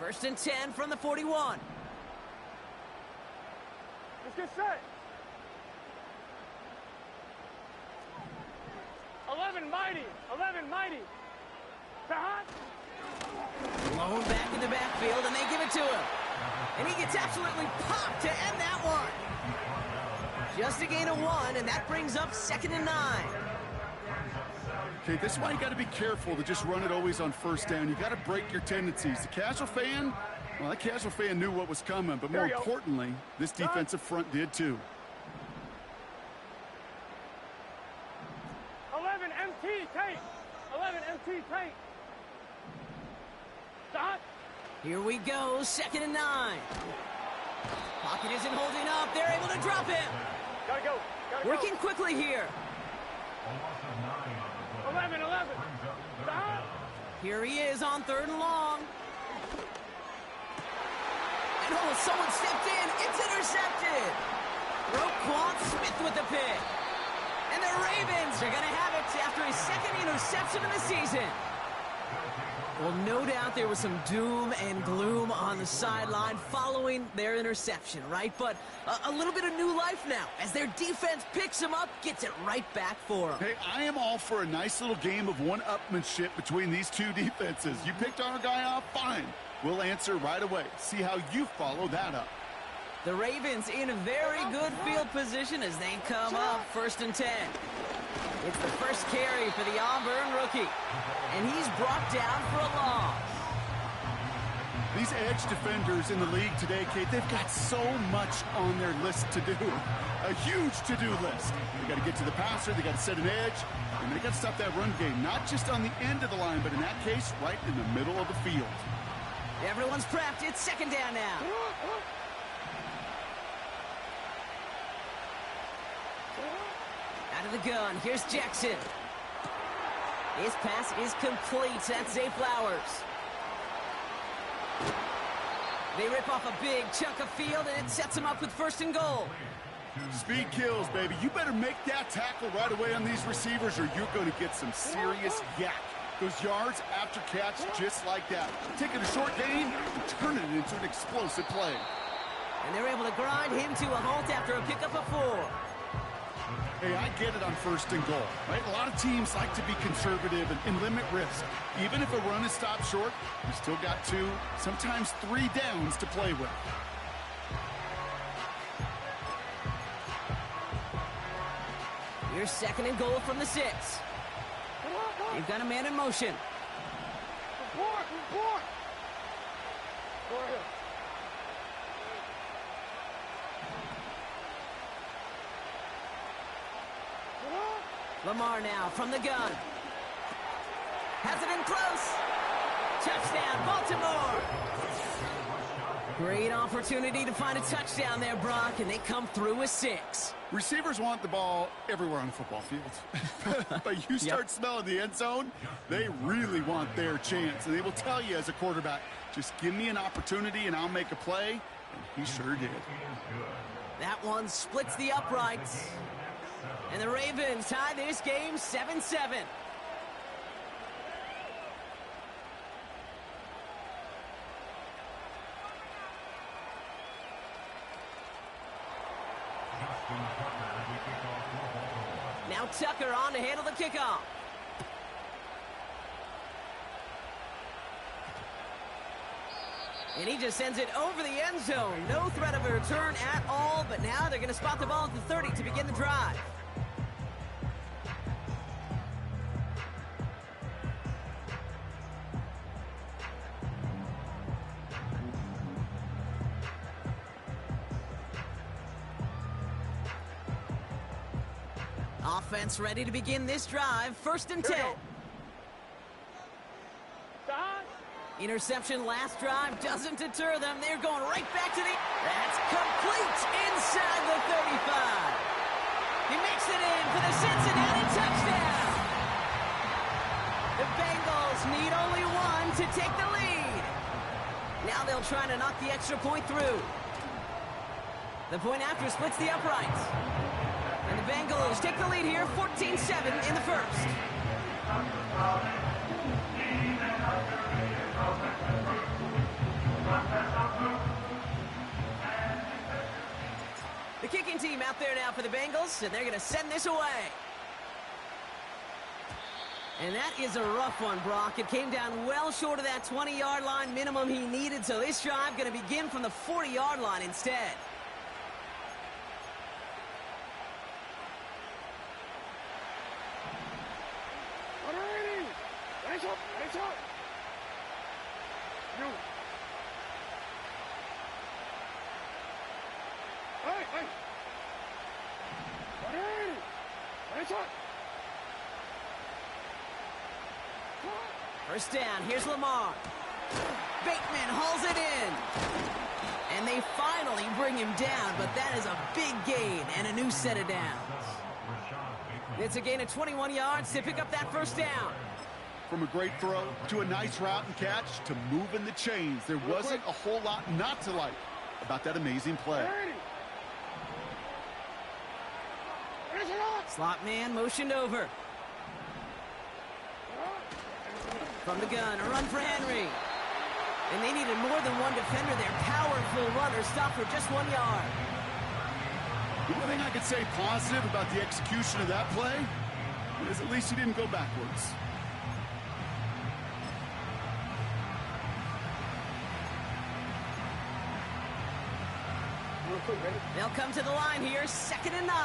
First and 10 from the 41. Let's get set. 11 mighty. 11 mighty. Hot. Blown back in the backfield, and they give it to him. And he gets absolutely popped to end that one. Just a gain of 1, and that brings up 2nd and 9. Okay, this is why you got to be careful to just run it always on first down. You got to break your tendencies. The casual fan, well, that casual fan knew what was coming, but more importantly, this defensive front did too. 11 MT tape. 11 MT tape. Dot. Here we go, 2nd and 9. Pocket isn't holding up. They're able to drop him. Gotta go. Working quickly here. 11. Dot. Here he is on 3rd and long. And oh, someone stepped in. It's intercepted. Roquan Smith with the pick. And the Ravens are going to have it after his 2nd interception of the season. Well, no doubt there was some doom and gloom on the sideline following their interception, right? But a little bit of new life now as their defense picks him up, gets it right back for him. Hey, I am all for a nice little game of one-upmanship between these two defenses. You picked our guy off, fine. We'll answer right away. See how you follow that up. The Ravens in a very good field position as they come up 1st and 10. It's the first carry for the Auburn rookie, and he's brought down for a loss. These edge defenders in the league today, Kate, they've got so much on their list to do. A huge to-do list. They got to get to the passer, they got to set an edge, and they got to stop that run game, not just on the end of the line, but in that case, right in the middle of the field. Everyone's prepped. It's 2nd down now. Out of the gun, here's Jackson. His pass is complete. That's Zay Flowers. They rip off a big chunk of field, and it sets them up with 1st and goal. Speed kills, baby. You better make that tackle right away on these receivers, or you're going to get some serious yak. Those yards after catch just like that. Taking a short gain and turning it into an explosive play. And they're able to grind him to a halt after a pickup of 4. Hey, I get it on 1st and goal, right? A lot of teams like to be conservative and limit risk. Even if a run is stopped short, you still got 2, sometimes 3 downs to play with. Here's 2nd and goal from the 6. They've got a man in motion. Report. Go ahead. Lamar now from the gun. Has it in close. Touchdown, Baltimore. Great opportunity to find a touchdown there, Brock, and they come through with 6. Receivers want the ball everywhere on the football field. But you start smelling the end zone, they really want their chance. And they will tell you as a quarterback, just give me an opportunity and I'll make a play. And he sure did. That one splits the uprights. And the Ravens tie this game 7-7. Now Tucker on to handle the kickoff. And he just sends it over the end zone. No threat of a return at all, but now they're going to spot the ball at the 30 to begin the drive. Offense ready to begin this drive. 1st and 10. Interception last drive doesn't deter them. They're going right back to the... That's complete inside the 35. He makes it in for the Cincinnati touchdown. The Bengals need only 1 to take the lead. Now they'll try to knock the extra point through. The point after splits the uprights. And the Bengals take the lead here, 14-7 in the 1st. The kicking team out there now for the Bengals, and they're going to send this away. And that is a rough one, Brock. It came down well short of that 20-yard line minimum he needed, so this drive going to begin from the 40-yard line instead. First down, here's Lamar. Bateman hauls it in. And they finally bring him down, but that is a big gain and a new set of downs. It's a gain of 21 yards to pick up that first down. From a great throw to a nice route and catch to moving the chains, there wasn't a whole lot not to like about that amazing play. Slot man motioned over. From the gun, a run for Henry. And they needed more than one defender. Their powerful runner stopped for just 1 yard. The only thing I could say positive about the execution of that play is at least he didn't go backwards. They'll come to the line here, 2nd and 9.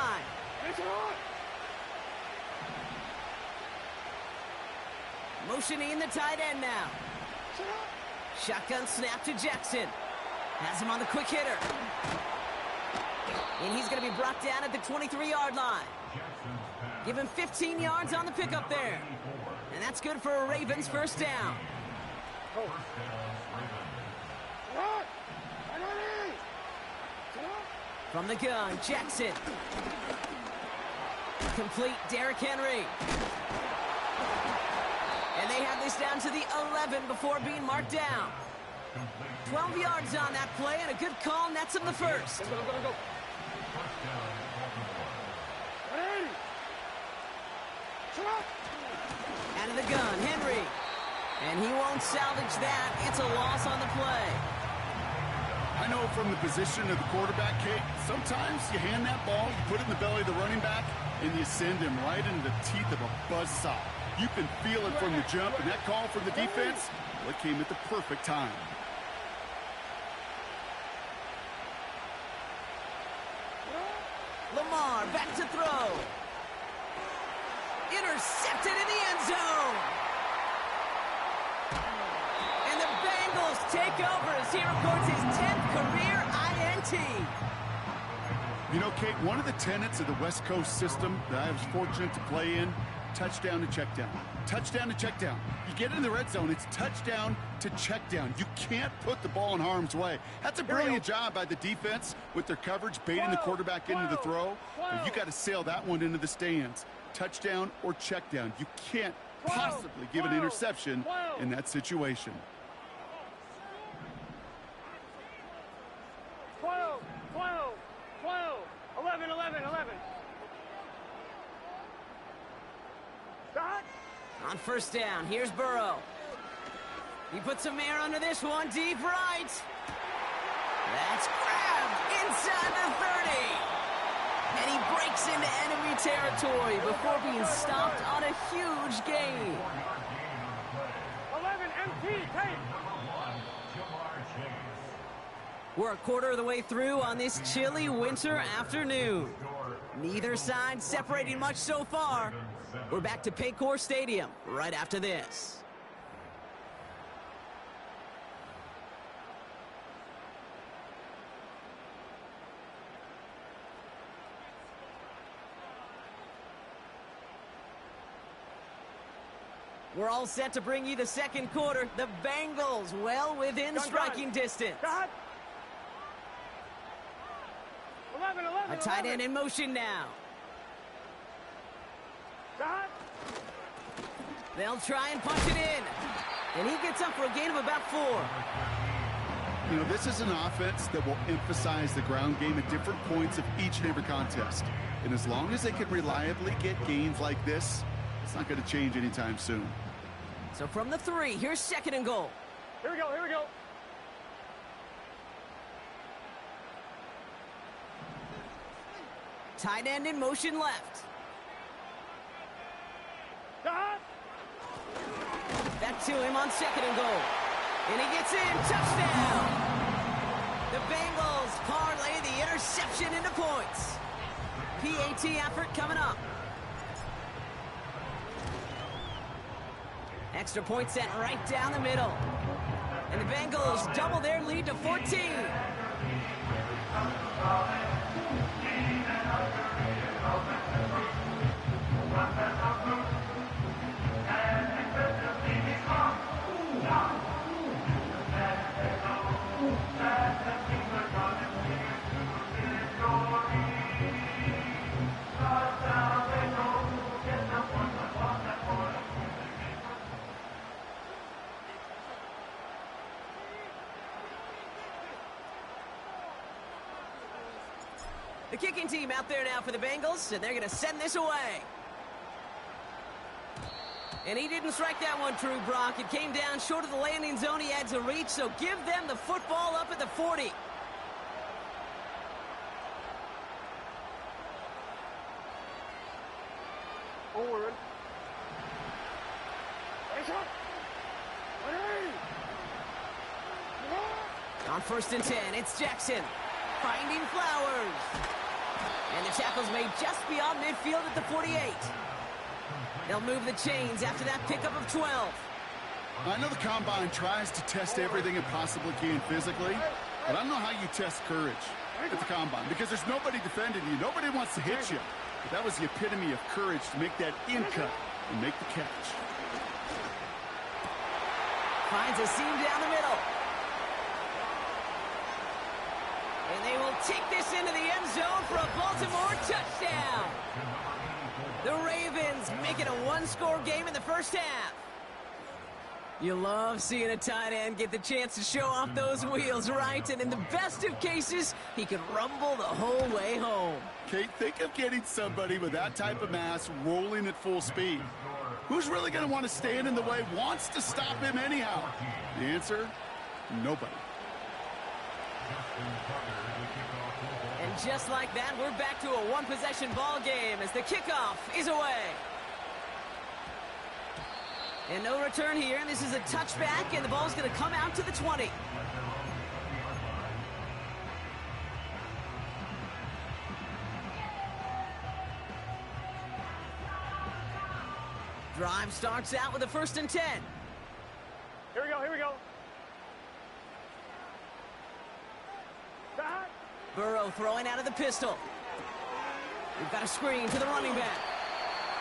Motioning the tight end now. Shotgun snap to Jackson. Has him on the quick hitter. And he's going to be brought down at the 23-yard line. Give him 15 yards on the pickup there. And that's good for a Ravens first down. From the gun, Jackson. Complete, Derrick Henry. And they have this down to the 11 before being marked down. 12 yards on that play, and a good call nets him the first. Go. Out of the gun, Henry. And he won't salvage that. It's a loss on the play. I know from the position of the quarterback, Kate, sometimes you hand that ball, you put it in the belly of the running back, and you send him right into the teeth of a buzzsaw. You can feel it from the jump, and that call from the defense, well, it came at the perfect time. Lamar back to throw. Intercepted in the end zone. And the Bengals take over as he records his 10th career INT. You know, Kate, one of the tenets of the West Coast system that I was fortunate to play in, touchdown to check down. Touchdown to check down. You get in the red zone, it's touchdown to check down. You can't put the ball in harm's way. That's a brilliant job by the defense with their coverage, baiting the quarterback into the throw. But you got to sail that one into the stands. Touchdown or check down. You can't possibly give an interception in that situation. 12, 11. Stop. On first down, here's Burrow. He puts some air under this one, deep right. That's grabbed inside the 30. And he breaks into enemy territory before being stopped on a huge gain. 11 MT, tape. We're a quarter of the way through on this chilly winter afternoon. Neither side separating much so far. We're back to Paycor Stadium right after this. We're all set to bring you the second quarter. The Bengals well within striking distance. God. 11. A tight end in motion now. God. They'll try and punch it in. And he gets up for a gain of about 4. You know, this is an offense that will emphasize the ground game at different points of each and every contest. And as long as they can reliably get gains like this, it's not going to change anytime soon. So from the 3, here's 2nd and goal. Here we go. Tight end in motion left. Stop. Back to him on 2nd and goal. And he gets in. Touchdown. The Bengals parlay the interception into points. PAT effort coming up. Extra point set right down the middle. And the Bengals double their lead to 14. The kicking team out there now for the Bengals, and they're going to send this away. And he didn't strike that one true, Brock. It came down short of the landing zone he had to reach, so give them the football up at the 40. Forward. On 1st and 10, it's Jackson finding Flowers. And the tackle's made just beyond midfield at the 48. They'll move the chains after that pickup of 12. I know the Combine tries to test everything it possibly can physically, but I don't know how you test courage at the Combine because there's nobody defending you. Nobody wants to hit you. But that was the epitome of courage to make that in cut and make the catch. Finds a seam down the middle. And they will take this into the end zone for a Baltimore touchdown. The Ravens make it a one-score game in the first half. You love seeing a tight end get the chance to show off those wheels, right? And in the best of cases, he can rumble the whole way home. Kate, think of getting somebody with that type of mass rolling at full speed. Who's really going to want to stand in the way, wants to stop him anyhow? The answer, nobody. And just like that, we're back to a one-possession ball game as the kickoff is away. And no return here, and this is a touchback, and the ball's going to come out to the 20. Drive starts out with a 1st and 10. Here we go, here we go. Stop. Burrow throwing out of the pistol. We've got a screen to the running back.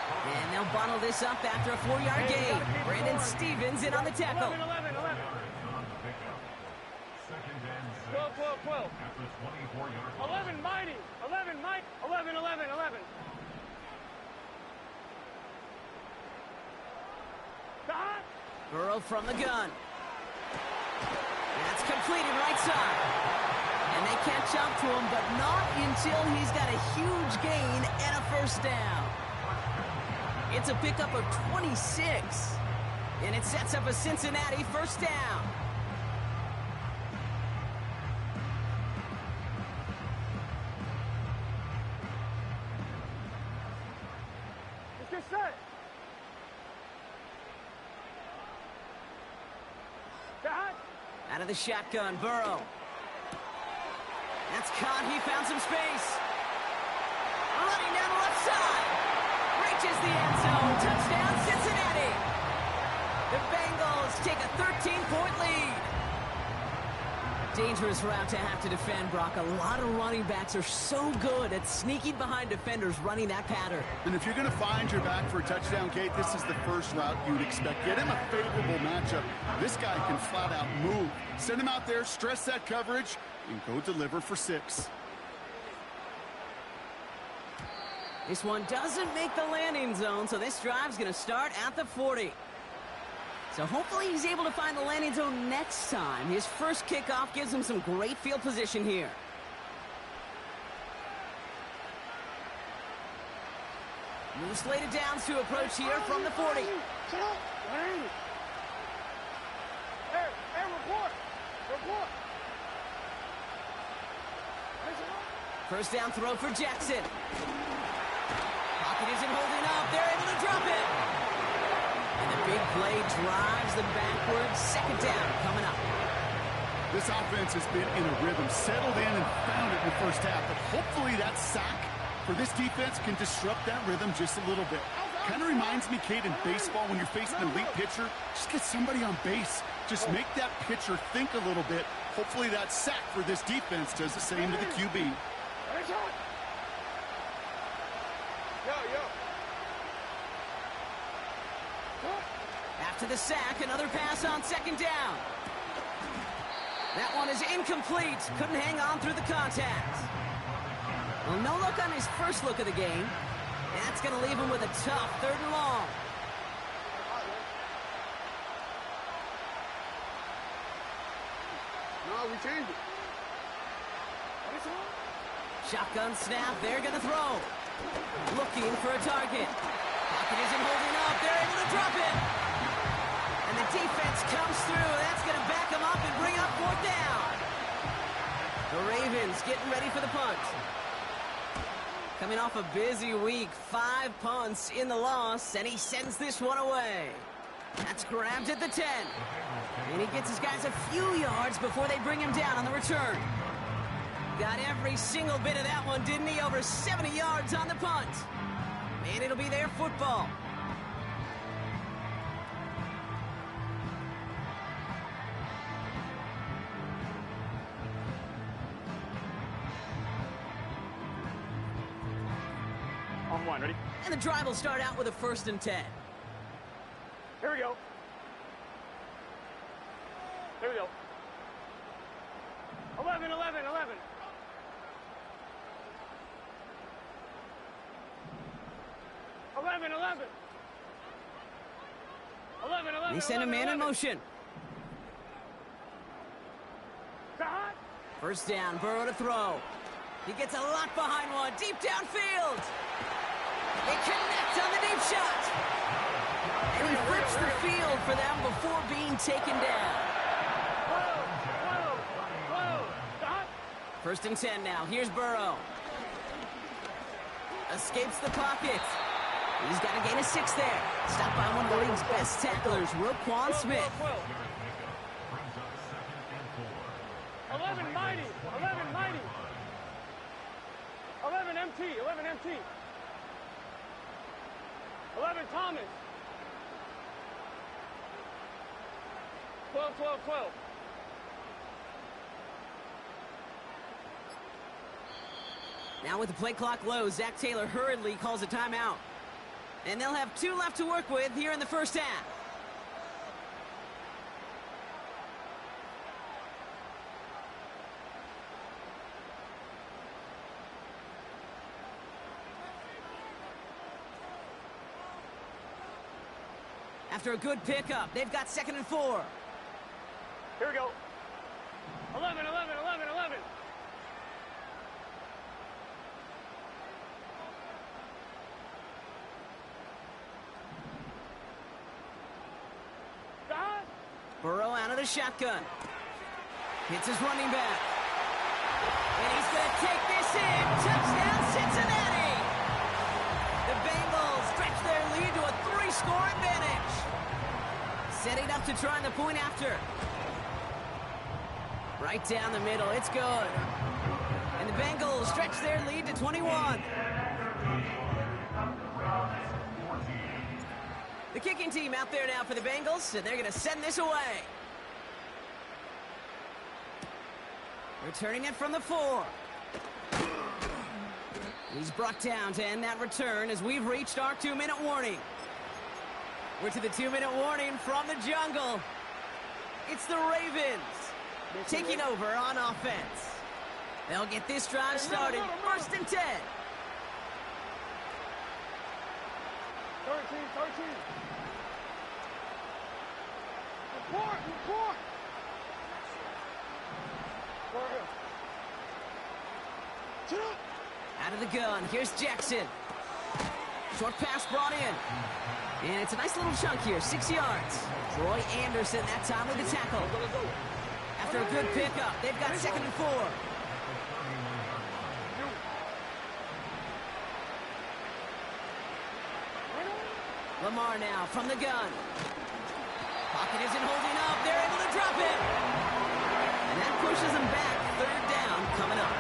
And they'll bottle this up after a 4-yard gain. Brandon Stevens in on the tackle. 11. 12. 11, mighty. 11, Mike. 11. Stop. Burrow from the gun. That's completed right side. And they catch up to him, but not until he's got a huge gain and a first down. It's a pickup of 26. And it sets up a Cincinnati first down. Let's get set. Stop. Out of the shotgun, Burrow. That's caught. He found some space. Running down the left side. Reaches the end zone. Touchdown, Cincinnati. The Bengals take a 13-point lead. Dangerous route to have to defend, Brock. A lot of running backs are so good at sneaking behind defenders running that pattern. And if you're going to find your back for a touchdown, Kate, this is the first route you'd expect. Get him a favorable matchup. This guy can flat out move. Send him out there, stress that coverage, and go deliver for 6. This one doesn't make the landing zone, so this drive's going to start at the 40. So hopefully he's able to find the landing zone next time. His first kickoff gives him some great field position here. New slated downs to approach here from the 40. Hey, report. First down throw for Jackson. Pocket isn't holding up. They're able to drop it. And the big play drives them backwards. Second down coming up. This offense has been in a rhythm, settled in and found it in the first half. But hopefully that sack for this defense can disrupt that rhythm just a little bit. Kind of reminds me, Kate, in baseball when you're facing an elite pitcher, just get somebody on base. Just make that pitcher think a little bit. Hopefully that sack for this defense does the same to the QB. After the sack, another pass on second down. That one is incomplete. Couldn't hang on through the contact. Well, no look on his first look of the game. That's going to leave him with a tough third and long. No, we changed it. Shotgun snap. They're going to throw. Looking for a target. Pocket isn't holding up. They're able to drop it. And the defense comes through. That's going to back them up and bring up fourth down. The Ravens getting ready for the punt. Coming off a busy week, 5 punts in the loss, and he sends this one away. That's grabbed at the 10. And he gets his guys a few yards before they bring him down on the return. Got every single bit of that one, didn't he? Over 70 yards on the punt. And it'll be their football. On one, ready? And the drive will start out with a 1st and 10. Here we go. Here we go. 11, 11, 11. 11, 11. 11, 11. They send a man in motion. God. First down, Burrow to throw. He gets a lot behind one, deep downfield. They connect on the deep shot. And he flips the field for them before being taken down. Whoa. Stop. 1st and 10 now. Here's Burrow. Escapes the pocket. He's got to gain a 6 there. Stopped by one of the league's best tacklers, Roquan Smith. 11 mighty. 11 mighty. 11 MT. 11 MT. 11 Thomas. 12, 12, 12. Now with the play clock low, Zach Taylor hurriedly calls a timeout. And they'll have 2 left to work with here in the first half. After a good pickup, they've got 2nd and 4. Here we go. 11, 11, 11, 11. God. Burrow out of the shotgun. Hits his running back. And he's going to take this in. Touchdown, Cincinnati! The Bengals stretch their lead to a 3-score advantage. Setting up to try the point after. Right down the middle. It's good. And the Bengals stretch their lead to 21. The kicking team out there now for the Bengals, and they're going to send this away. Returning it from the 4. He's brought down to end that return as we've reached our 2-minute warning. We're to the 2-minute warning from the jungle. It's the Ravens taking over on offense. They'll get this drive started. 1st and 10. 13, 13. Report. Out of the gun, here's Jackson. Short pass brought in. And it's a nice little chunk here, 6 yards. Troy Anderson that time with the tackle. After a good pickup, they've got 2nd and 4. Lamar now from the gun. Pocket isn't holding up. They're able to drop it. And that pushes them back. Third down coming up.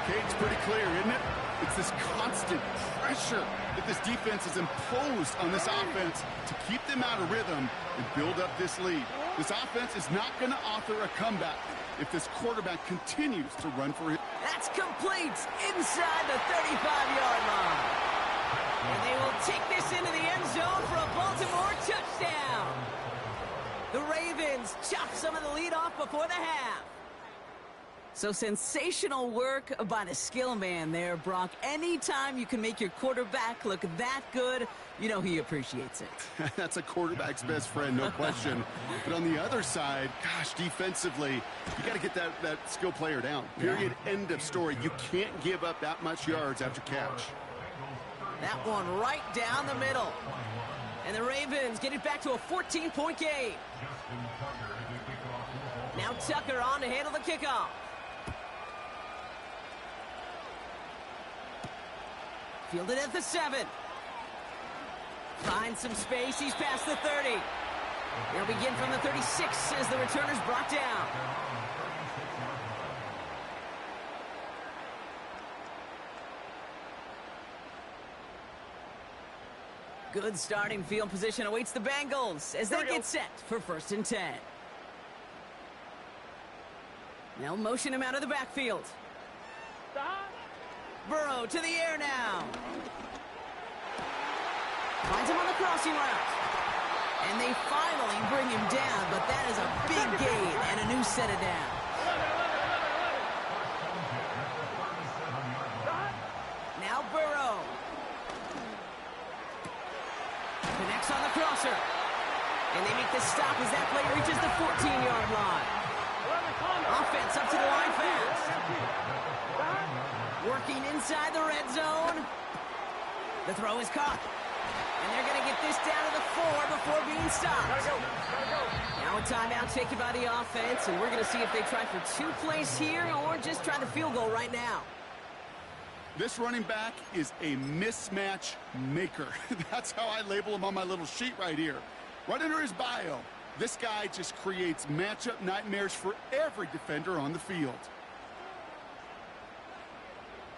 It's pretty clear, isn't it? It's this constant pressure that this defense has imposed on this offense to keep them out of rhythm and build up this lead. This offense is not going to author a comeback if this quarterback continues to run for it. That's complete inside the 35-yard line. And they will take this into the end zone for a Baltimore touchdown. The Ravens chop some of the lead off before the half. So sensational work by the skill man there, Brock. Anytime you can make your quarterback look that good, you know he appreciates it. That's a quarterback's best friend, no question. But on the other side, gosh, defensively, you got to get that skill player down. Period. Yeah. End of story. You can't give up that much yards after catch. That one right down the middle. And the Ravens get it back to a 14-point game. Now Tucker on to handle the kickoff. Fielded at the 7. Finds some space. He's past the 30. They'll begin from the 36 as the returner's brought down. Good starting field position awaits the Bengals as they get set for 1st and 10. They'll motion him out of the backfield. Burrow to the air now. Finds him on the crossing route. And they finally bring him down, but that is a big gain and a new set of downs. Now Burrow. Connects on the crosser. And they make the stop as that play reaches the 14-yard line. Offense up to the line fast. Working inside the red zone. The throw is caught. And they're going to get this down to the 4 before being stopped. Now a timeout taken by the offense, and we're going to see if they try for 2 plays here or just try the field goal right now. This running back is a mismatch maker. That's how I label him on my little sheet right here. Right under his bio, this guy just creates matchup nightmares for every defender on the field.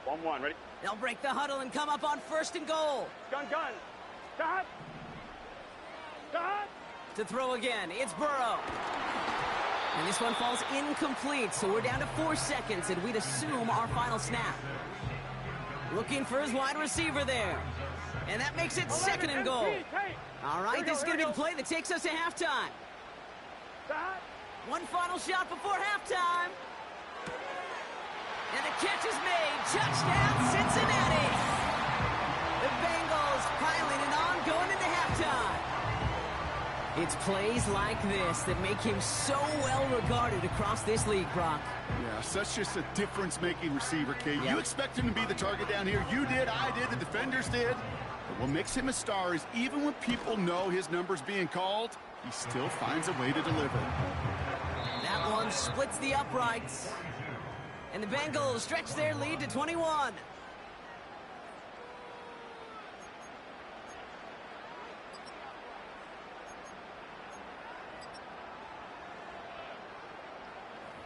1-1, ready? They'll break the huddle and come up on 1st and goal. Gun. Stop. To throw again, it's Burrow. And this one falls incomplete, so we're down to 4 seconds, and we'd assume our final snap. Looking for his wide receiver there. And that makes it 2nd and goal. All right, this is going to be the play that takes us to halftime. One final shot before halftime. And the catch is made. Touchdown, Cincinnati. The Bengals piling it on going into halftime. It's plays like this that make him so well regarded across this league, Brock. Yeah, such just a difference-making receiver, Kate. You expect him to be the target down here. You did, I did, the defenders did. But what makes him a star is even when people know his number's being called, he still finds a way to deliver. That one splits the uprights. And the Bengals stretch their lead to 21.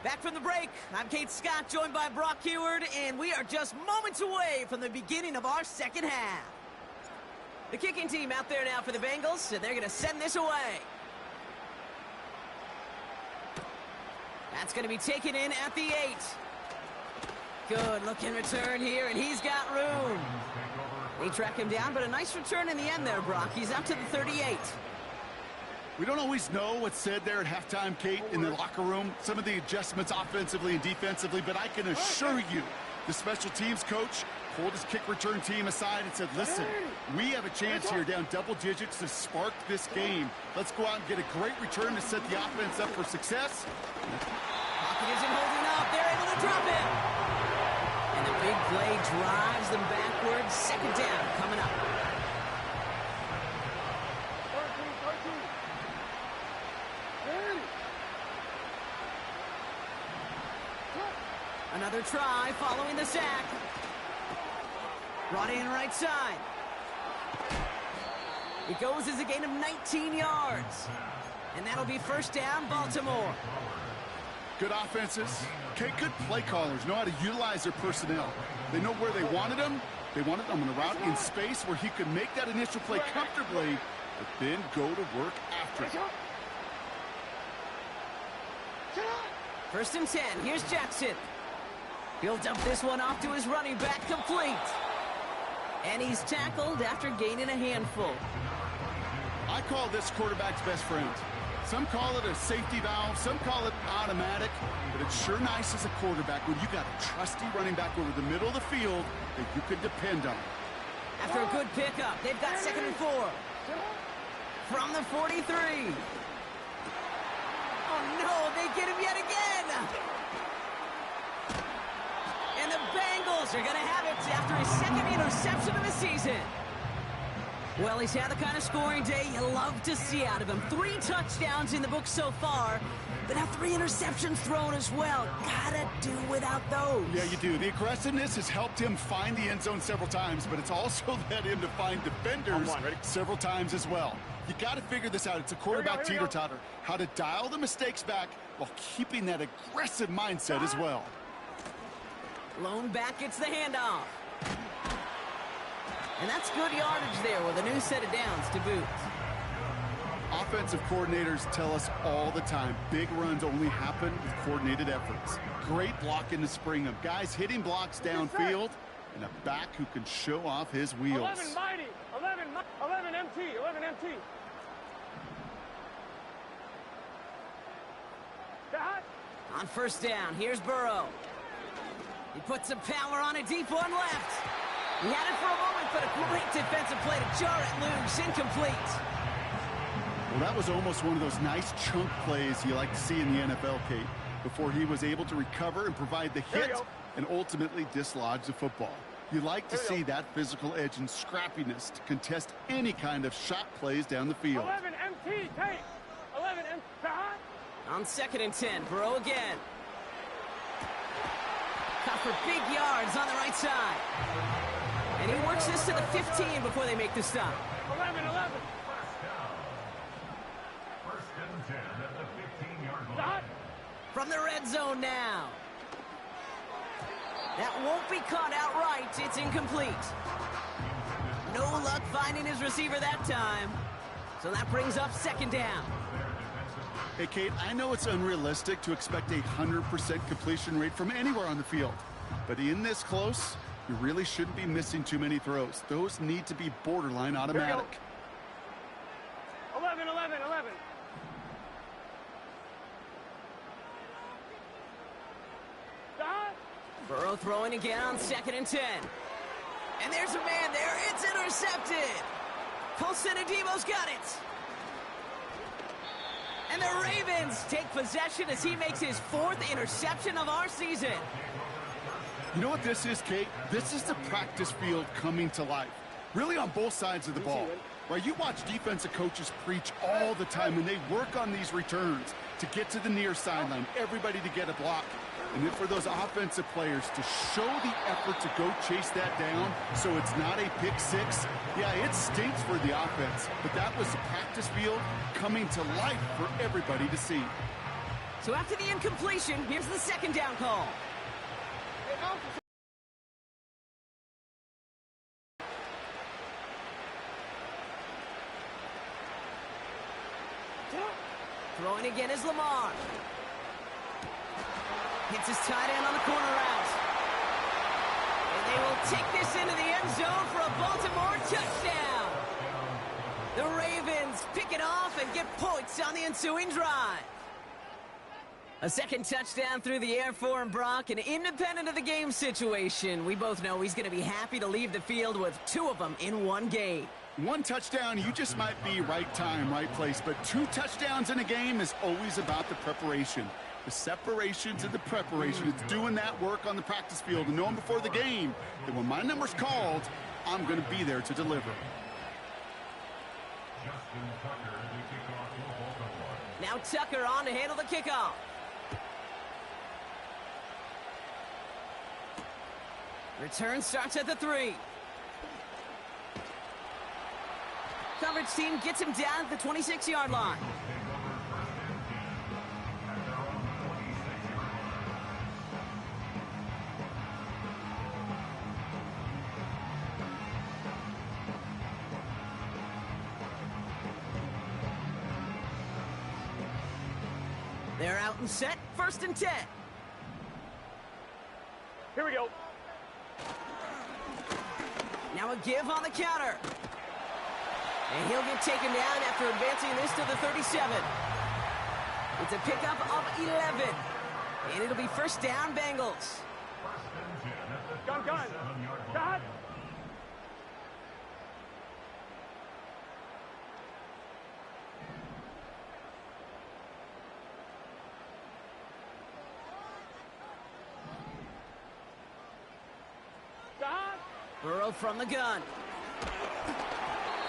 Back from the break, I'm Kate Scott, joined by Brock Heward, and we are just moments away from the beginning of our second half. The kicking team out there now for the Bengals, and they're going to send this away. That's going to be taken in at the 8. Good looking return here, and he's got room. They track him down, but a nice return in the end there, Brock. He's up to the 38. We don't always know what's said there at halftime, Kate, in the locker room. Some of the adjustments offensively and defensively, but I can assure you the special teams coach pulled his kick return team aside and said, listen, we have a chance here down double digits to spark this game. Let's go out and get a great return to set the offense up for success. Pocket isn't holding up. They're able to drop it. And the big play drives them backwards. 2nd down coming up. Another try following the sack. Brought in right side. It goes as a gain of 19 yards. And that'll be first down, Baltimore. Good offenses. Okay, good play callers know how to utilize their personnel. They know where they wanted them. They wanted them on a route in space where he could make that initial play comfortably, but then go to work after it. First and 10. Here's Jackson. He'll dump this one off to his running back, complete. And he's tackled after gaining a handful. I call this quarterback's best friend. Some call it a safety valve, some call it automatic, but it's sure nice as a quarterback when you got a trusty running back over the middle of the field that you can depend on. After a good pickup, they've got 2nd and 4. From the 43. Oh no, they get him yet again! And the Bengals are gonna have it after his 2nd interception of the season. Well, he's had the kind of scoring day you love to see out of him. 3 touchdowns in the book so far, but now 3 interceptions thrown as well. Gotta do without those. Yeah, you do. The aggressiveness has helped him find the end zone several times, but it's also led him to find defenders several times as well. You got to figure this out. It's a quarterback teeter-totter. How to dial the mistakes back while keeping that aggressive mindset as well. Lone back gets the handoff. And that's good yardage there with a new set of downs to boot. Offensive coordinators tell us all the time, big runs only happen with coordinated efforts. Great block in the spring of guys hitting blocks downfield and a back who can show off his wheels. 11 mighty, 11 MT, 11 MT. On first down, here's Burrow. He puts some power on a deep one left. He had it for a moment, but a great defensive play to jar it loose. Incomplete. Well, that was almost one of those nice chunk plays you like to see in the NFL, Kate, before he was able to recover and provide the hit and ultimately dislodge the football. You like to see that physical edge and scrappiness to contest any kind of shot plays down the field. 11 MT, Tate. 11 MT. On 2nd and 10, Burrow again. Caught for big yards on the right side. And he works this to the 15 before they make the stop. 11. First and 10 at the 15-yard line. From the red zone now. That won't be caught outright. It's incomplete. No luck finding his receiver that time. So that brings up 2nd down. Hey, Kate, I know it's unrealistic to expect a 100% completion rate from anywhere on the field. But in this close, you really shouldn't be missing too many throws. Those need to be borderline automatic. 11. Burrow throwing again on 2nd and 10. And there's a man there. It's intercepted. Colson Adebo's got it. And the Ravens take possession as he makes his 4th interception of our season. You know what this is, Kate? This is the practice field coming to life. Really on both sides of the ball. Right, you watch defensive coaches preach all the time, and they work on these returns to get to the near sideline, everybody to get a block. And then for those offensive players to show the effort to go chase that down so it's not a pick six, yeah, it stinks for the offense. But that was the practice field coming to life for everybody to see. So after the incompletion, here's the 2nd down call. Throwing again is Lamar. Hits his tight end on the corner route. And they will take this into the end zone for a Baltimore touchdown. The Ravens pick it off and get points on the ensuing drive. A 2nd touchdown through the air for him, Brock, and independent of the game situation, we both know he's going to be happy to leave the field with 2 of them in one game. 1 touchdown, you just might be right time, right place, but 2 touchdowns in a game is always about the preparation. The separation to the preparation. It's doing that work on the practice field and knowing before the game that when my number's called, I'm going to be there to deliver. Now Tucker on to handle the kickoff. Return starts at the 3. Come coverage team gets him down at the 26-yard line. They're out and set, 1st and 10. Here we go. Now a give on the counter. And he'll get taken down after advancing this to the 37. It's a pickup of 11. And it'll be 1st down, Bengals. Gun. Got. Burrow from the gun.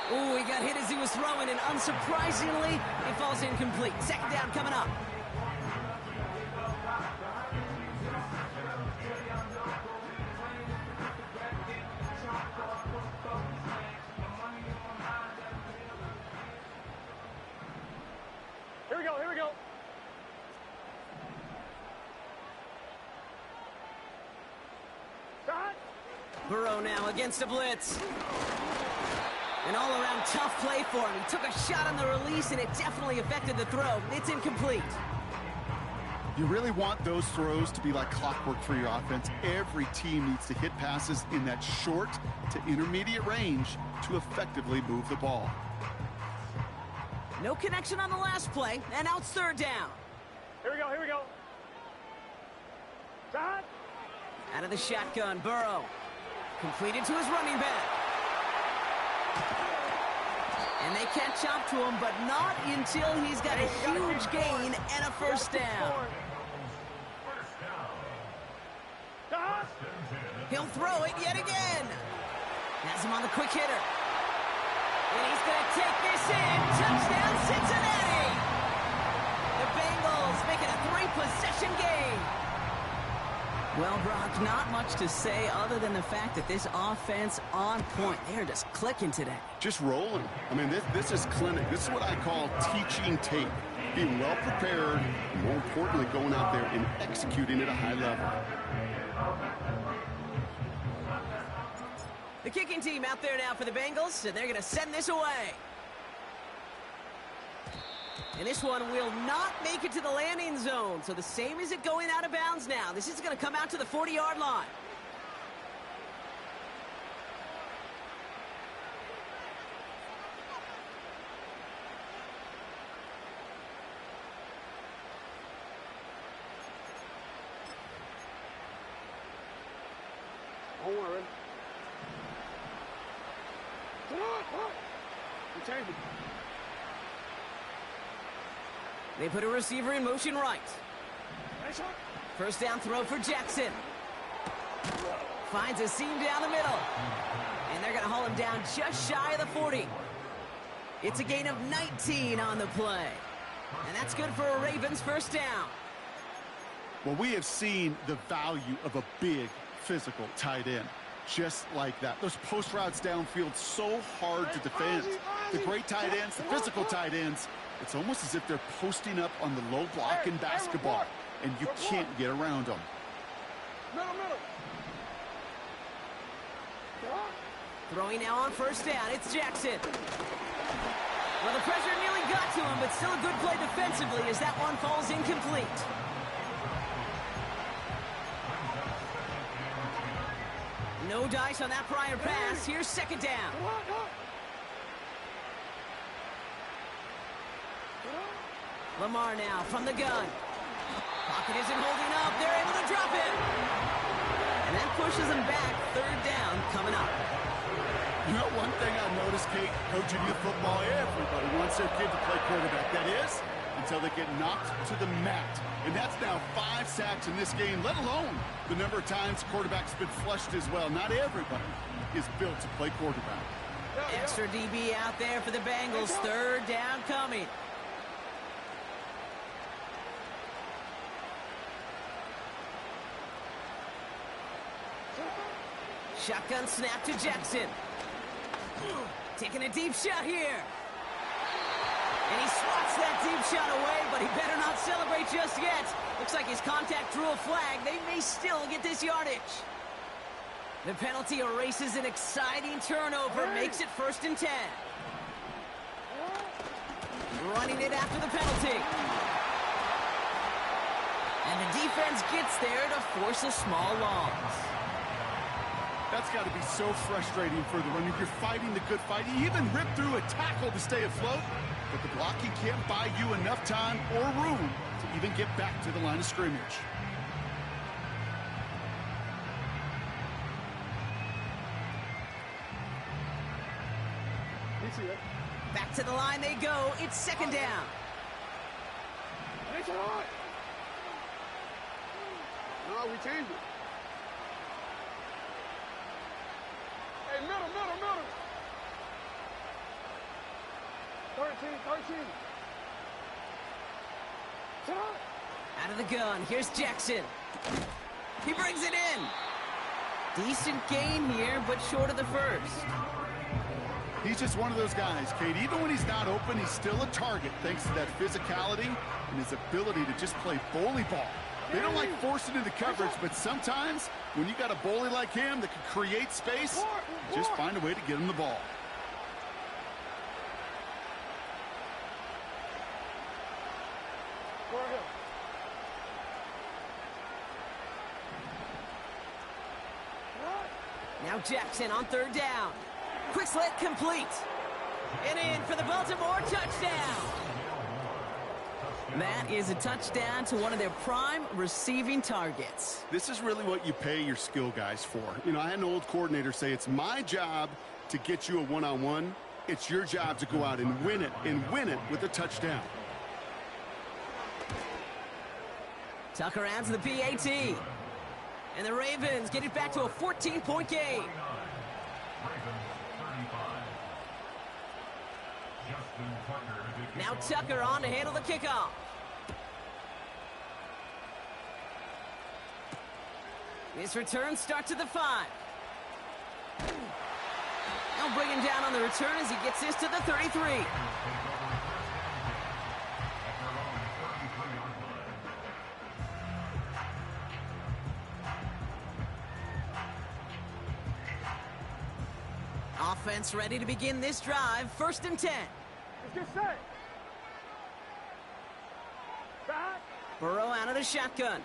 Ooh, he got hit as he was throwing, and unsurprisingly, he falls incomplete. 2nd down coming up. Here we go. Got. Burrow now against a blitz. An all-around tough play for him. He took a shot on the release, and it definitely affected the throw. It's incomplete. You really want those throws to be like clockwork for your offense. Every team needs to hit passes in that short to intermediate range to effectively move the ball. No connection on the last play, and now it's 3rd down. Here we go. Got. Out of the shotgun, Burrow. Completed to his running back. And they catch up to him, but not until he's got a huge gain and a 1st down. Got. He'll throw it yet again. Has him on the quick hitter. And he's going to take this in. Touchdown, Cincinnati! The Bengals making a 3-possession game. Well, Brock, not much to say other than the fact that this offense on point. They're just clicking today. Just rolling. I mean, this is clinic. This is what I call teaching tape. Being well prepared, and more importantly, going out there and executing at a high level. The kicking team out there now for the Bengals, and they're going to send this away. And this one will not make it to the landing zone. So the same as it going out of bounds now. This is going to come out to the 40-yard line. Don't worry. Come on. I'm changing. They put a receiver in motion right. Nice one. 1st down throw for Jackson. Finds a seam down the middle. And they're going to haul him down just shy of the 40. It's a gain of 19 on the play. And that's good for a Ravens 1st down. Well, we have seen the value of a big physical tight end. Just like that. Those post routes downfield, so hard to defend. The great tight ends, the physical tight ends, it's almost as if they're posting up on the low block in basketball, and you can't get around them. Middle. Throwing now on 1st down, it's Jackson. Well, the pressure nearly got to him, but still a good play defensively as that one falls incomplete. No dice on that prior pass. Here's 2nd down. Lamar now from the gun. Pocket isn't holding up. They're able to drop it. And that pushes them back. 3rd down coming up. You know, one thing I noticed, Kate, coaching youth football, everybody wants their kid to play quarterback. That is, until they get knocked to the mat. And that's now 5 sacks in this game, let alone the number of times quarterback's been flushed as well. Not everybody is built to play quarterback. Extra DB out there for the Bengals. 3rd down coming. Shotgun snap to Jackson. Taking a deep shot here. And he swats that deep shot away, but he better not celebrate just yet. Looks like his contact drew a flag. They may still get this yardage. The penalty erases an exciting turnover, makes it 1st and 10. Running it after the penalty. And the defense gets there to force a small loss. That's got to be so frustrating for the runner. You're fighting the good fight. You even ripped through a tackle to stay afloat, but the blocking can't buy you enough time or room to even get back to the line of scrimmage. Back to the line they go. It's 2nd down. No, we changed it. Hey, middle. 13. Out of the gun. Here's Jackson. He brings it in. Decent gain here, but short of the first. He's just one of those guys, Kate. Even when he's not open, he's still a target thanks to that physicality and his ability to just play bully ball. They don't like forcing into coverage, but sometimes when you got a bully like him that can create space, just find a way to get him the ball. Now Jackson on 3rd down. Quick slant complete. And in for the Baltimore touchdown. That is a touchdown to one of their prime receiving targets. This is really what you pay your skill guys for. You know, I had an old coordinator say it's my job to get you a one-on-one. It's your job to go out and win it with a touchdown. Tucker adds the PAT. And the Ravens get it back to a 14-point game. Now Tucker on to handle the kickoff. This return starts at the 5. They'll bring him down on the return as he gets this to the 33. Offense ready to begin this drive. 1st and 10. Let's get set. Back. Burrow out of the shotgun.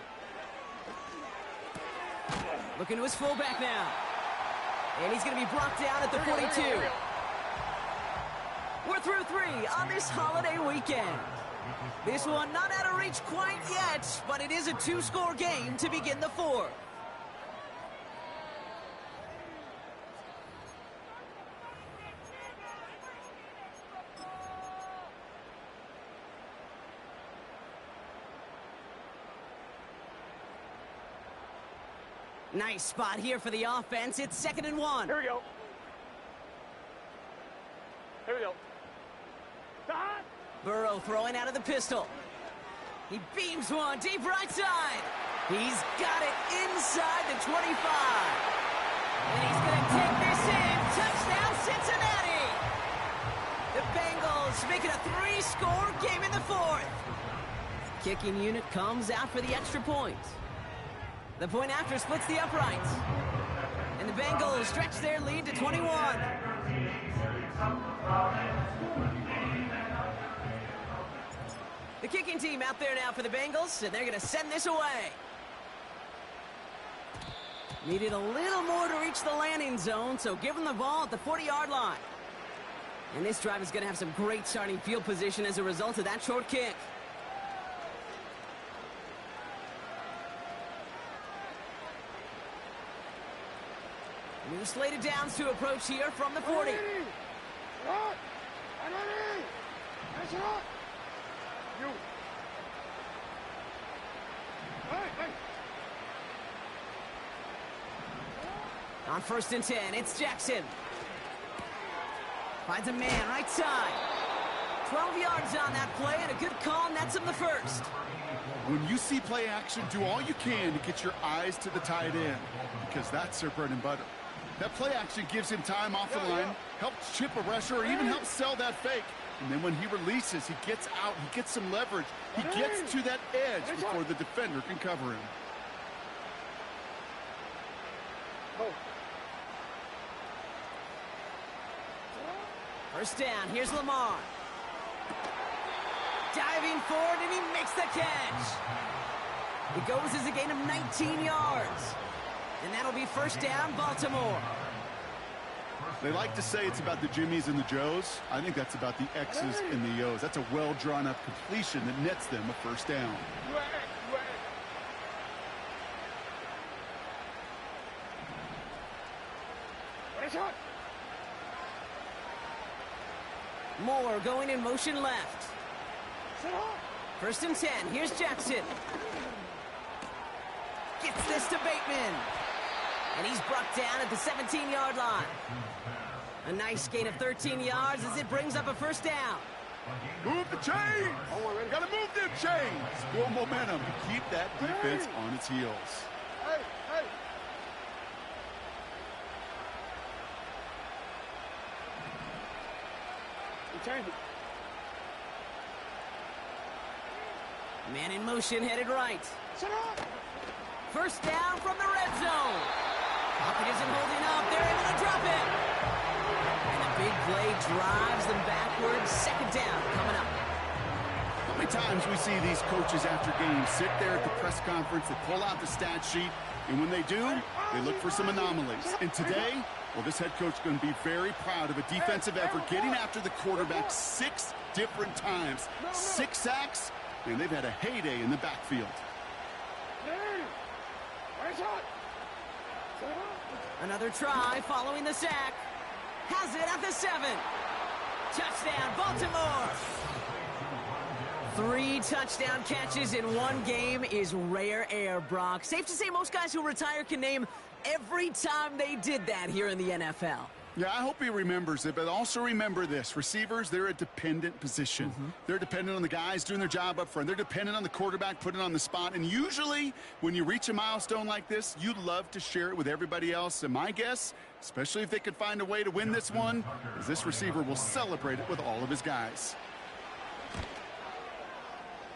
Looking to his fullback now. And he's going to be brought down at the 42. We're through 3 on this holiday weekend. This one not out of reach quite yet, but it is a 2-score game to begin the 4th. Nice spot here for the offense. It's 2nd and 1. Here we go. Burrow throwing out of the pistol. He beams one deep right side. He's got it inside the 25. And he's going to take this in. Touchdown, Cincinnati. The Bengals make it a 3-score game in the 4th. Kicking unit comes out for the extra point. The point after splits the uprights. And the Bengals stretch their lead to 21. The kicking team out there now for the Bengals, and they're going to send this away. Needed a little more to reach the landing zone, so give them the ball at the 40-yard line. And this drive is going to have some great starting field position as a result of that short kick. New slated downs to approach here from the 40. On 1st and 10, it's Jackson. Finds a man right side. 12 yards on that play and a good call, nets him the 1st. When you see play action, do all you can to get your eyes to the tight end because that's their bread and butter. That play action gives him time off the line, helps chip a rusher, or even helps sell that fake. And then when he releases, he gets out, he gets some leverage. He gets to that edge before the defender can cover him. First down, here's Lamar. Diving forward, and he makes the catch. It goes as a gain of 19 yards. And that'll be first down, Baltimore. They like to say it's about the Jimmies and the Joes. I think that's about the X's and the O's. That's a well-drawn-up completion that nets them a first down. Moore going in motion left. First and 10. Here's Jackson. Gets this to Bateman. And he's brought down at the 17-yard line. A nice gain of 13 yards as it brings up a first down. Move the chains! Gotta move them chains! Build momentum to keep that defense on its heels. Man in motion, headed right. First down from the red zone. Pocket isn't holding up. They're able to drop it. And a big play drives them backwards. Second down coming up. How many times we see these coaches after games sit there at the press conference, they pull out the stat sheet, and when they do, they look for some anomalies. And today, well, this head coach is going to be very proud of a defensive effort getting after the quarterback 6 different times. 6 sacks, and they've had a heyday in the backfield. Another try following the sack. Has it at the 7. Touchdown, Baltimore. 3 touchdown catches in one game is rare air, Brock. Safe to say most guys who retire can name every time they did that here in the NFL. Yeah, I hope he remembers it, but also remember this. Receivers, they're a dependent position. They're dependent on the guys doing their job up front. They're dependent on the quarterback putting it on the spot. And usually, when you reach a milestone like this, you'd love to share it with everybody else. And my guess, especially if they could find a way to win this one, is this receiver will celebrate it with all of his guys.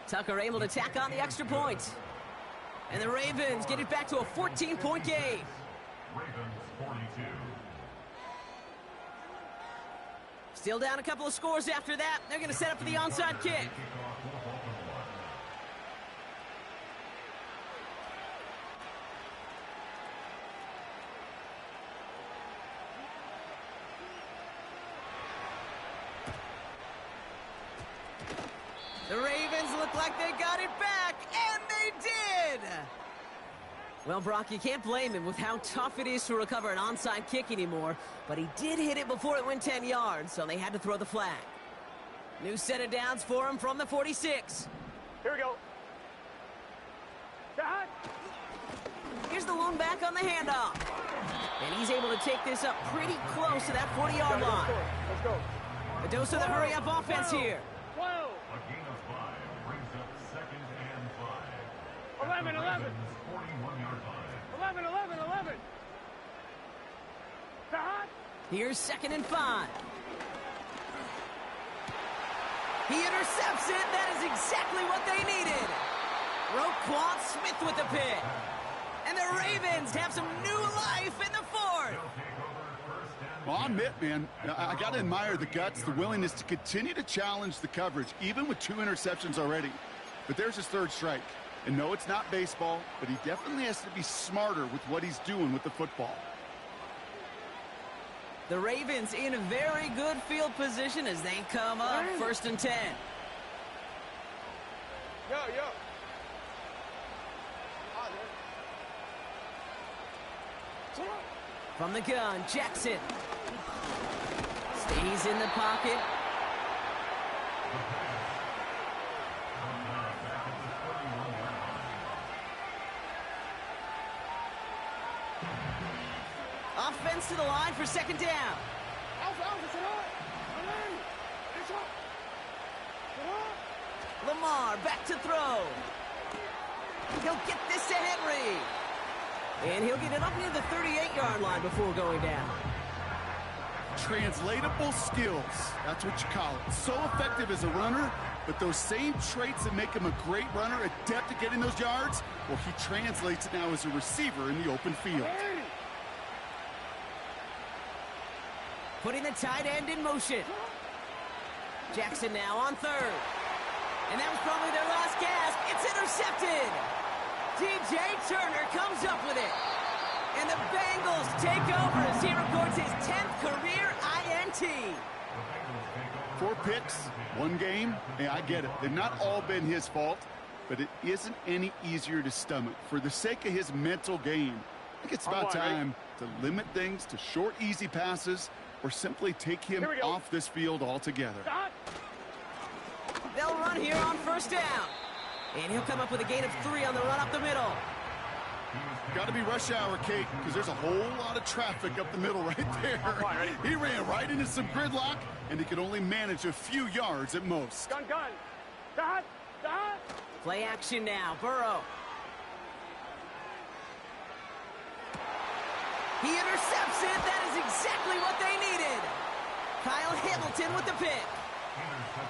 Tucker able to tack on the extra point. And the Ravens get it back to a 14-point game. Ravens 42. Still down a couple of scores after that. They're going to set up for the onside kick. The Ravens look like they got it back, and they did! Well, Brock, you can't blame him with how tough it is to recover an onside kick anymore, but he did hit it before it went 10 yards, so they had to throw the flag. New set of downs for him from the 46. Here we go. Here's the lone back on the handoff. And he's able to take this up pretty close to that 40-yard line. Let's go. A dose of the hurry-up offense here. 12. A gain of 5 brings up 2nd and 5. 11, 11. 41-yard line. 11, 11, 11. Here's 2nd and 5. He intercepts it. That is exactly what they needed. Roquan Smith with the pick. And the Ravens have some new life in the 4th. Well, I'll admit, man, I got to admire the guts, the willingness to continue to challenge the coverage, even with 2 interceptions already. But there's his 3rd strike. And no, it's not baseball, but he definitely has to be smarter with what he's doing with the football. The Ravens in a very good field position as they come up 1st and 10. Yo. From the gun, Jackson. Stays in the pocket. Offense to the line for 2nd down. Lamar back to throw. He'll get this to Henry. And he'll get it up near the 38-yard line before going down. Translatable skills, that's what you call it. So effective as a runner, but those same traits that make him a great runner, adept at getting those yards, well, he translates it now as a receiver in the open field. Putting the tight end in motion. Jackson now on third. And that was probably their last gasp. It's intercepted. DJ Turner comes up with it. And the Bengals take over as he records his 10th career INT. 4 picks, 1 game. Yeah, I get it. They've not all been his fault, but it isn't any easier to stomach. For the sake of his mental game, I think it's about time to limit things to short, easy passes or simply take him off this field altogether. They'll run here on first down. And he'll come up with a gain of 3 on the run up the middle. Got to be rush hour, Kate, because there's a whole lot of traffic up the middle right there. He ran right into some gridlock, and he could only manage a few yards at most. Gun. Play action now. Burrow. He intercepts it. That is exactly what they needed. Kyle Hamilton with the pick.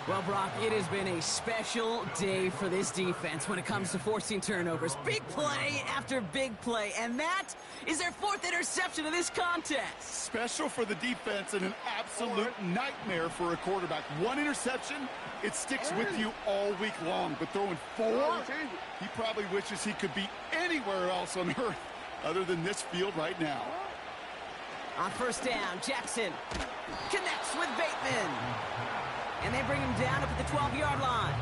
Well, Brock, it has been a special day for this defense when it comes to forcing turnovers. Big play after big play, and that is their 4th interception of this contest. Special for the defense and an absolute nightmare for a quarterback. 1 interception, it sticks with you all week long, but throwing 4, he probably wishes he could be anywhere else on earth other than this field right now. On first down, Jackson connects with Bateman. And they bring him down up at the 12-yard line.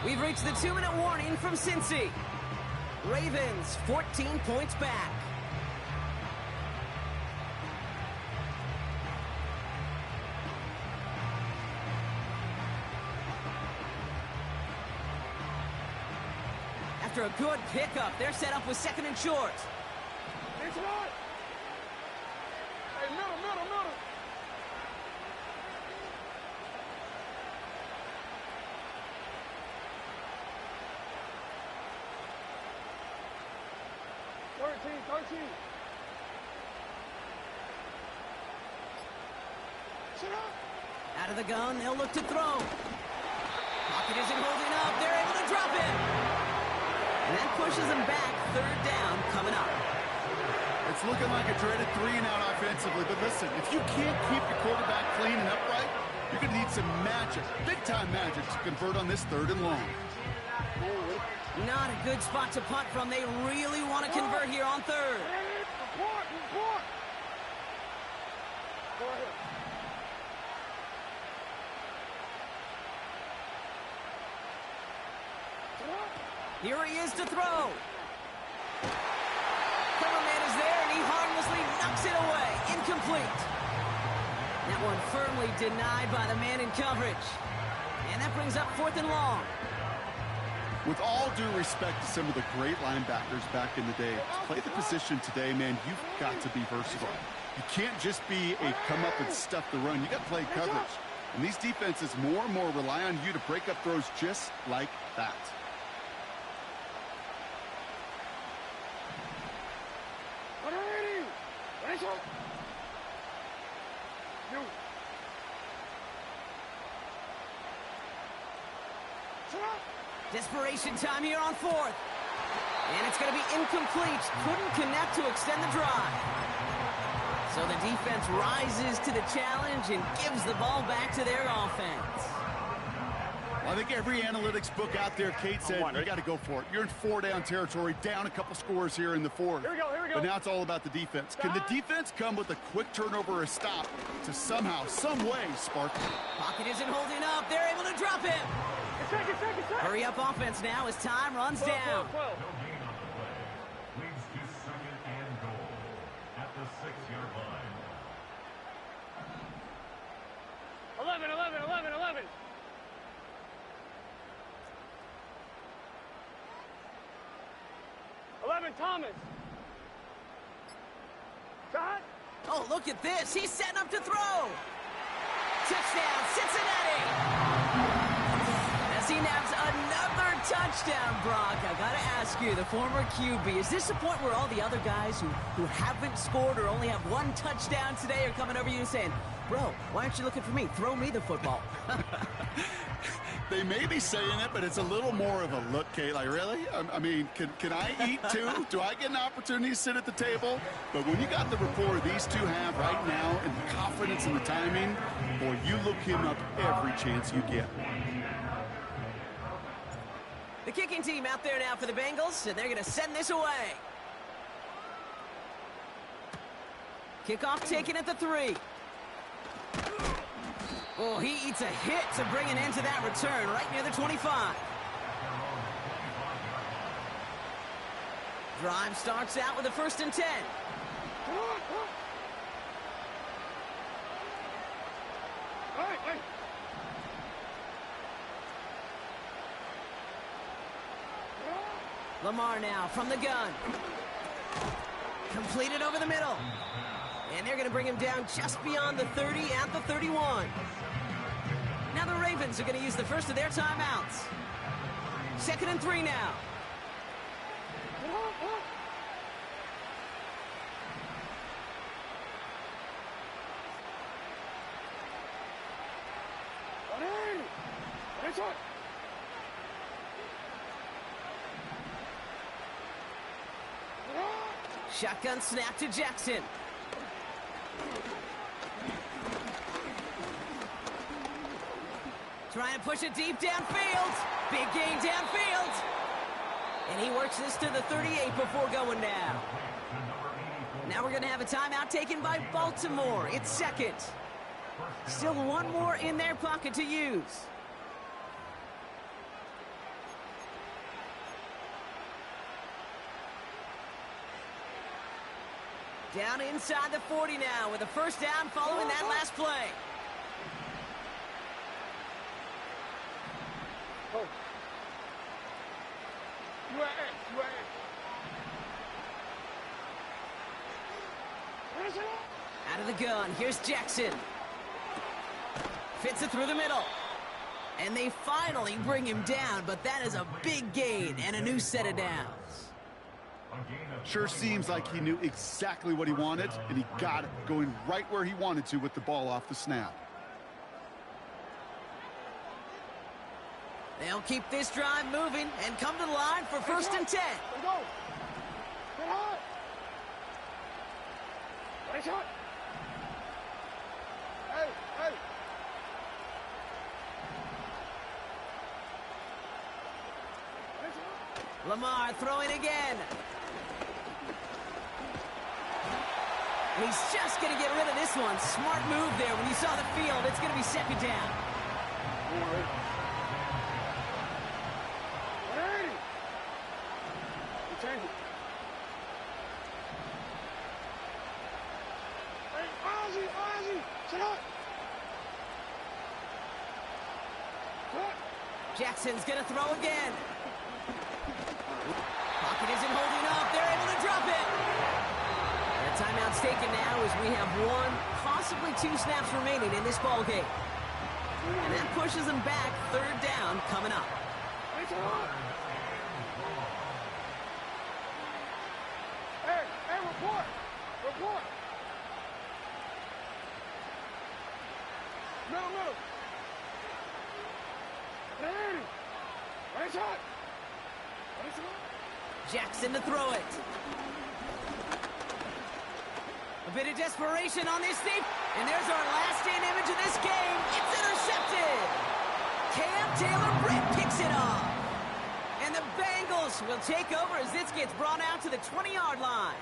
We've reached the 2-minute warning from Cincy. Ravens 14 points back. After a good pickup, they're set up with 2nd and short. Hey, middle. 13. Sit up. Out of the gun, they'll look to throw. Pocket isn't holding up. They're able to drop it. And that pushes them back. 3rd down coming up. It's looking like a dreaded 3-and-out offensively, but listen, if you can't keep your quarterback clean and upright, you're going to need some magic, big-time magic, to convert on this 3rd and long. Not a good spot to punt from. They really want to convert here on 3rd. Report. Go ahead. Here he is to throw. Coverman is there, and he harmlessly knocks it away. Incomplete. That one firmly denied by the man in coverage. And that brings up 4th and long. With all due respect to some of the great linebackers back in the day, to play the position today, man, you've got to be versatile. You can't just be a come up and stuff the run. You got to play coverage. And these defenses more and more rely on you to break up throws just like that. Desperation time here on 4th. And it's going to be incomplete. Couldn't connect to extend the drive. So the defense rises to the challenge and gives the ball back to their offense. Well, I think every analytics book out there, Kate said, you got to go for it. You're in 4-down territory, down a couple scores here in the 4th. Here we go. But now it's all about the defense. Can the defense come with a quick turnover or a stop to somehow, some way, spark it? Pocket isn't holding up. They're able to drop him. Second. Hurry up offense now as time runs down. 12. Leads to 2nd and goal at the 6-yard line. 11. Thomas. Shot. Oh, look at this. He's setting up to throw. Touchdown, Cincinnati. As Yes, he nabs another touchdown, Brock. I got to ask you, the former QB, is this the point where all the other guys who haven't scored or only have one touchdown today are coming over you and saying, bro, why aren't you looking for me? Throw me the football. They may be saying it, but it's a little more of a look, Kate. Like, really? I mean, can I eat too? Do I get an opportunity to sit at the table? But when you got the rapport these two have right now and the confidence and the timing, boy, you look him up every chance you get. The kicking team out there now for the Bengals, and they're going to send this away. Kickoff taken at the 3. Oh, he eats a hit to bring an end to that return right near the 25. Drive starts out with a 1st and 10. Lamar now from the gun. Completed over the middle. And they're going to bring him down just beyond the 30 at the 31. Now the Ravens are going to use the first of their timeouts. 2nd and 3 now. Shotgun snap to Jackson. Trying to push it deep downfield. Big gain downfield. And he works this to the 38 before going down. Now we're going to have a timeout taken by Baltimore. It's 2nd. Still one more in their pocket to use. Down inside the 40 now with a 1st down following that last play. Out of the gun, here's Jackson. Fits it through the middle. And they finally bring him down, but that is a big gain and a new set of downs. Sure seems like he knew exactly what he wanted, and he got it, going right where he wanted to with the ball off the snap. They'll keep this drive moving and come to the line for 1st and 10. Lamar throwing again. And he's just going to get rid of this one. Smart move there. When you saw the field, it's going to be 2nd down. Jackson's going to throw again. Pocket isn't holding up. They're able to drop it. The timeout's taken now as we have 1, possibly 2 snaps remaining in this ball game. And that pushes them back. 3rd down coming up. Hey, report. Middle. Jackson to throw it. A bit of desperation on this deep. And there's our last-stand image of this game. It's intercepted. Cam Taylor-Britt picks it off. And the Bengals will take over as this gets brought out to the 20-yard line.